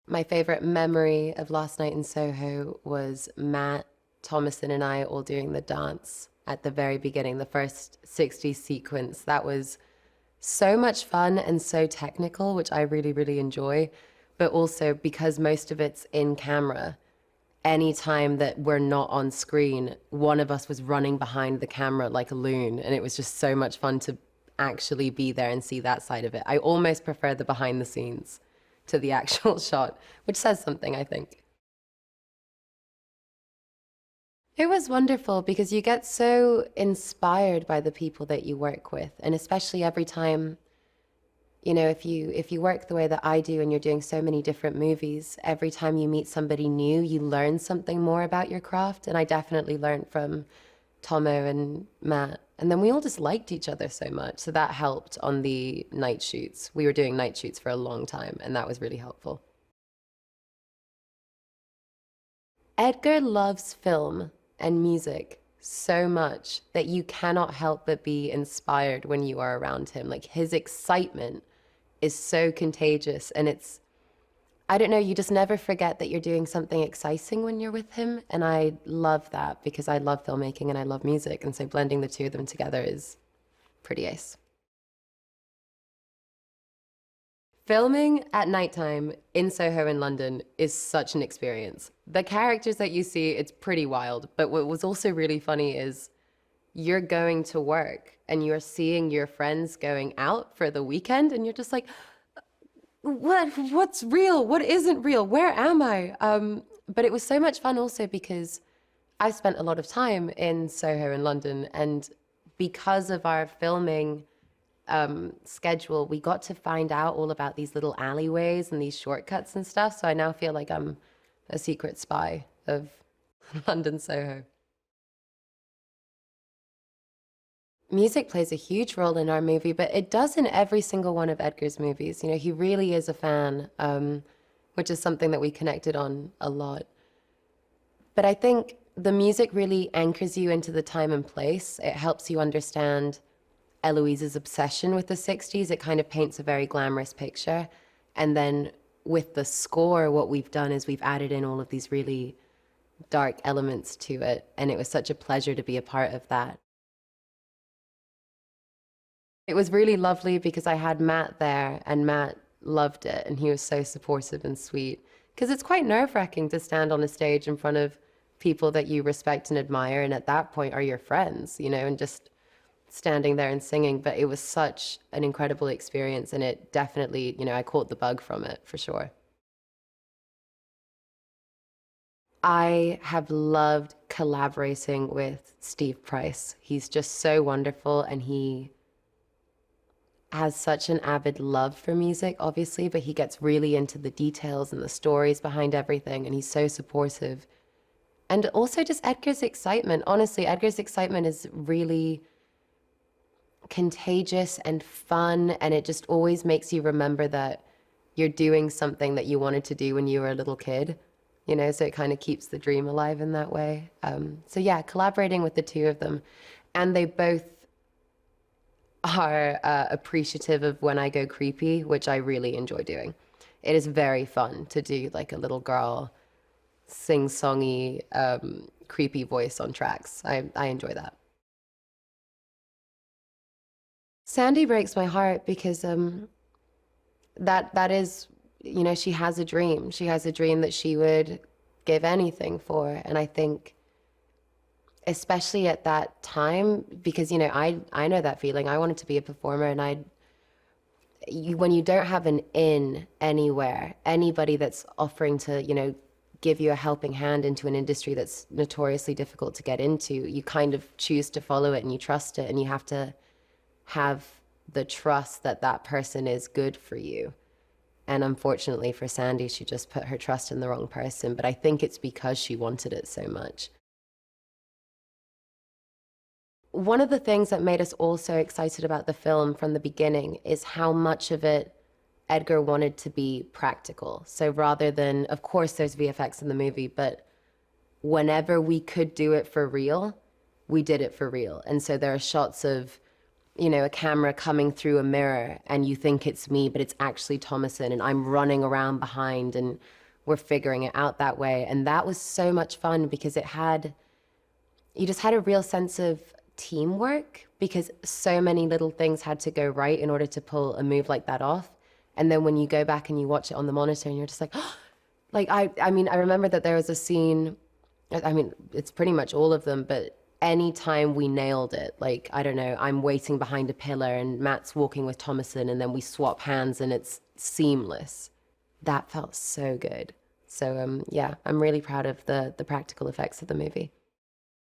My favorite memory of last night in Soho was Matt, Thomason, and I all doing the dance at the very beginning, the first 60 sequence. That was so much fun and so technical, which I really, really enjoy. But also because most of it's in camera, any time that we're not on screen, one of us was running behind the camera like a loon. And it was just so much fun to actually be there and see that side of it. I almost prefer the behind the scenes to the actual shot, which says something, I think. It was wonderful because you get so inspired by the people that you work with, and especially every time, if you work the way that I do and you're doing so many different movies, every time you meet somebody new, you learn something more about your craft. And I definitely learned from Tomo and Matt. And then we all just liked each other so much. So that helped on the night shoots. We were doing night shoots for a long time, and that was really helpful. Edgar loves film and music so much that you cannot help but be inspired when you are around him. Like his excitement is so contagious, and I don't know, you just never forget that you're doing something exciting when you're with him. And I love that because I love filmmaking and I love music. And so blending the two of them together is pretty ace. Filming at nighttime in Soho in London is such an experience. The characters that you see, it's pretty wild. But what was also really funny is you're going to work and you're seeing your friends going out for the weekend and you're just like, what's real? What isn't real? Where am I? But it was so much fun also because I spent a lot of time in Soho in London, and because of our filming schedule, we got to find out all about these little alleyways and these shortcuts and stuff. So I now feel like I'm a secret spy of London Soho. Music plays a huge role in our movie, but it does in every single one of Edgar's movies. You know, he really is a fan, which is something that we connected on a lot. But I think the music really anchors you into the time and place. It helps you understand Eloise's obsession with the 60s. It kind of paints a very glamorous picture. And then with the score, what we've done is we've added in all of these really dark elements to it. And it was such a pleasure to be a part of that. It was really lovely because I had Matt there and Matt loved it and he was so supportive and sweet. Because it's quite nerve-wracking to stand on a stage in front of people that you respect and admire and at that point are your friends, and just standing there and singing. But it was such an incredible experience and it definitely, I caught the bug from it for sure. I have loved collaborating with Steve Price. He's just so wonderful and he has such an avid love for music, obviously, but he gets really into the details and the stories behind everything, and he's so supportive. And also just Edgar's excitement. Honestly, Edgar's excitement is really contagious and fun, and it just always makes you remember that you're doing something that you wanted to do when you were a little kid, so it kind of keeps the dream alive in that way. So yeah, collaborating with the two of them, and they both are appreciative of when I go creepy, which I really enjoy doing. It is very fun to do like a little girl sing-songy, creepy voice on tracks. I enjoy that. Sandy breaks my heart because that is, she has a dream. She has a dream that she would give anything for, and I think especially at that time, because I know that feeling. I wanted to be a performer, and when you don't have an in anywhere, anybody that's offering to give you a helping hand into an industry that's notoriously difficult to get into, you kind of choose to follow it and you trust it, and you have to have the trust that that person is good for you. And unfortunately for Sandy, she just put her trust in the wrong person, but I think it's because she wanted it so much. One of the things that made us all so excited about the film from the beginning is how much of it Edgar wanted to be practical. So rather than, of course, there's VFX in the movie, but whenever we could do it for real, we did it for real. And so there are shots of you know, a camera coming through a mirror and you think it's me, but it's actually Thomason and I'm running around behind and we're figuring it out that way. And that was so much fun because you just had a real sense of teamwork because so many little things had to go right in order to pull a move like that off. And then when you go back and you watch it on the monitor and you're just like, like, I mean, I remember that there was a scene, I mean, it's pretty much all of them, but anytime we nailed it, like, I don't know, I'm waiting behind a pillar and Matt's walking with Thomason and then we swap hands and it's seamless. That felt so good. So, yeah, I'm really proud of the practical effects of the movie.